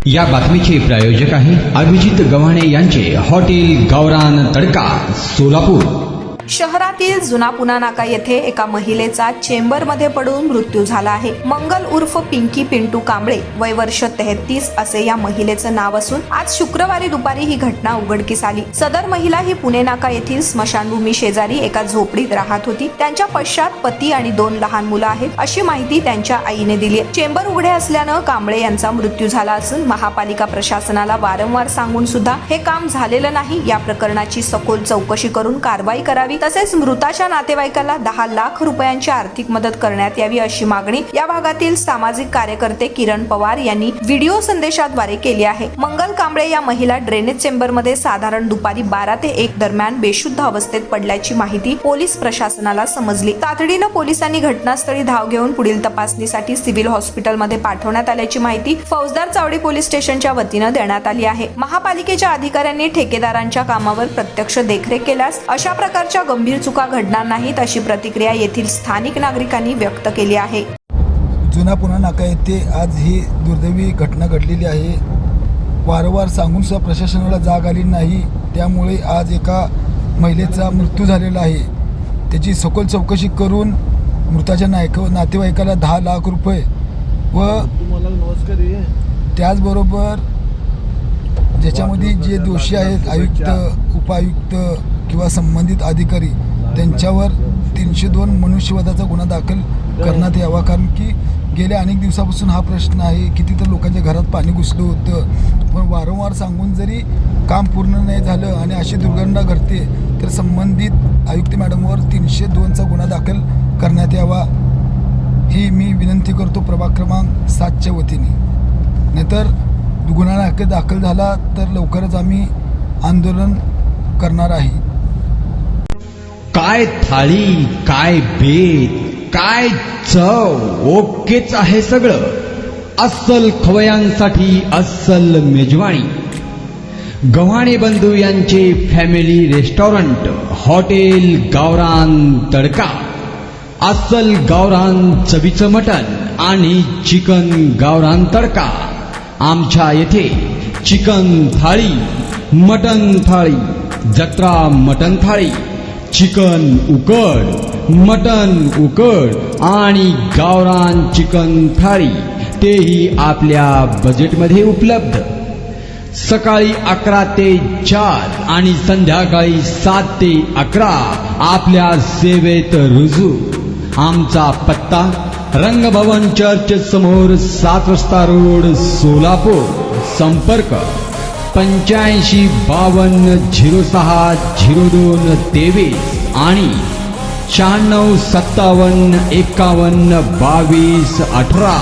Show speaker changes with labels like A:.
A: या बातमीचे प्रायोजक आहे अभिजित गव्हाणे यांचे हॉटेल गावरान तडका सोलापूर।
B: शहरातील जुना पुणा नाका येथे एका महिलेचा चेंबरमध्ये पडून मृत्यू झाला आहे। मंगल उर्फ पिंकी पिंटू कांबळे, वय वर्ष 33 असे या महिलेचं नाव असून आज शुक्रवारी दुपारी ही घटना उघडकीस आली। सदर महिला ही पुणे नाका येथील स्मशानभूमी शेजारी एका झोपडीत राहत होती। त्यांच्या पश्चात पती आणि 2 लहान मुलं आहेत अशी माहिती त्यांच्या आईने दिली। चेंबर उघडे असल्यानं कांबळे यांचा मृत्यू झाला असून महापालिका प्रशासनाला वारंवार सांगून सुद्धा हे काम झालेलं नाही। या प्रकरणाची सखोल चौकशी करून कारवाई करावी, तसेच मृताच्या नातेवाईकाला 10 लाख रुपयांची आर्थिक मदत करण्यात यावी अशी मागणी या भागातील सामाजिक कार्यकर्ते किरण पवार यांनी व्हिडिओ संदेशाद्वारे केली आहे। मंगल कांबळे या महिला ड्रेनेज चेंबरमध्ये साधारण दुपारी 12 ते 1 दरम्यान बेशुद्ध अवस्थेत पडल्याची माहिती पोलीस प्रशासनाला समजली। तातडीनं पोलिसांनी घटनास्थळी धाव घेऊन पुढील तपासणीसाठी सिव्हिल हॉस्पिटलमध्ये पाठवण्यात आल्याची माहिती फौजदार चावडी पोलीस स्टेशनच्या वतीनं देण्यात आली आहे। महापालिकेच्या अधिकाऱ्यांनी ठेकेदारांच्या कामावर प्रत्यक्ष देखरेख केल्यास अशा प्रकारच्या गंभीर चुका घडणार नाहीत अशी प्रतिक्रिया येथील स्थानिक नागरिकांनी व्यक्त केली आहे।
C: जुना पुणा नाका येथे आज ही दुर्दैवी घटना घडलेली आहे। वारंवार सांगून सुद्धा प्रशासनाला जाग आली नाही, त्यामुळे आज एका महिलेचा मृत्यू झालेला आहे। त्याची सखोल चौकशी करून मृताच्या नातेवाईकाला 10 लाख रुपये व त्याचबरोबर ज्याच्यामध्ये जे दोषी आहेत आयुक्त, उपायुक्त किंवा संबंधित अधिकारी त्यांच्यावर 302 मनुष्यवधाचा गुन्हा दाखल करण्यात यावा। कारण की गेल्या अनेक दिवसापासून हा प्रश्न आहे। किती तर लोकांच्या घरात पाणी घुसलं होतं, पण वारंवार सांगून जरी काम पूर्ण नाही झालं आणि अशी दुर्घटना घडते तर संबंधित आयुक्त मॅडमवर 302चा गुन्हा दाखल करण्यात यावा ही मी विनंती करतो प्रभाग क्रमांक 7च्या वतीने। नाहीतर गुन्हा दाखल झाला तर लवकरच आम्ही आंदोलन करणार आहे।
A: काय थाळी, काय बेत, काय चव, ओकेच आहे सगळं। अस्सल खवयांसाठी अस्सल मेजवानी गव्हाणे बंधू यांचे फॅमिली रेस्टॉरंट हॉटेल गावरान तडका। अस्सल गावरान चवीचं मटण आणि चिकन गावरान तडका। आमच्या येथे चिकन थाळी, मटण थाळी, जत्रा मटण थाळी, चिकन उकड, मटण उकड आणि गावरान चिकन थाळी तेही आपल्या बजेटमध्ये उपलब्ध। सकाळी 11 ते 4 आणि संध्याकाळी 7 ते 11 आपल्या सेवेत रुजू। आमचा पत्ता रंगभवन चर्च समोर 7 रस्ता रोड सोलापूर। संपर्क 85 52 06 02 23 आणि 96 57 51 22 18।